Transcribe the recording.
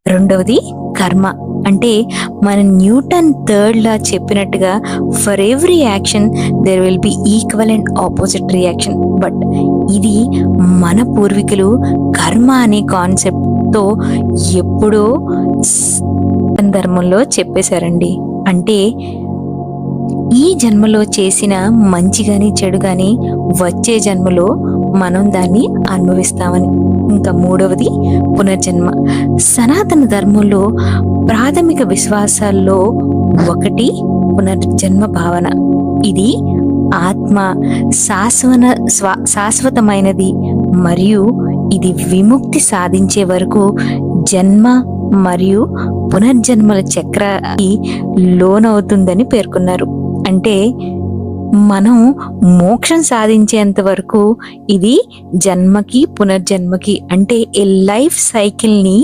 రెండవది కర్మ. అంటే మన న్యూటన్ థర్డ్ లా చెప్పినట్టుగా for every action there will be equal and opposite reaction. But ఇది మన పూర్వీకులు కర్మ అనే కాన్సెప్ట్తో ఎప్పుడో ధర్మంలో చెప్పేశారండి. అంటే ఈ జన్మలో చేసిన మంచి కానీ చెడు కానీ వచ్చే జన్మలో మనం దాన్ని అనుభవిస్తామని. ఇంకా మూడవది పునర్జన్మ. సనాతన ధర్మంలో ప్రాథమిక విశ్వాసాల్లో ఒకటి పునర్జన్మ భావన. ఇది ఆత్మ శాశ్వతమైనది మరియు ఇది విముక్తి సాధించే వరకు జన్మ మరియు పునర్జన్మల చక్రానికి లోనవుతుందని పేర్కొన్నారు. అంటే మనం మోక్షం సాధించేంత వరకు ఇది జన్మకి పునర్జన్మకి అంటే ఏ లైఫ్ సైకిల్ని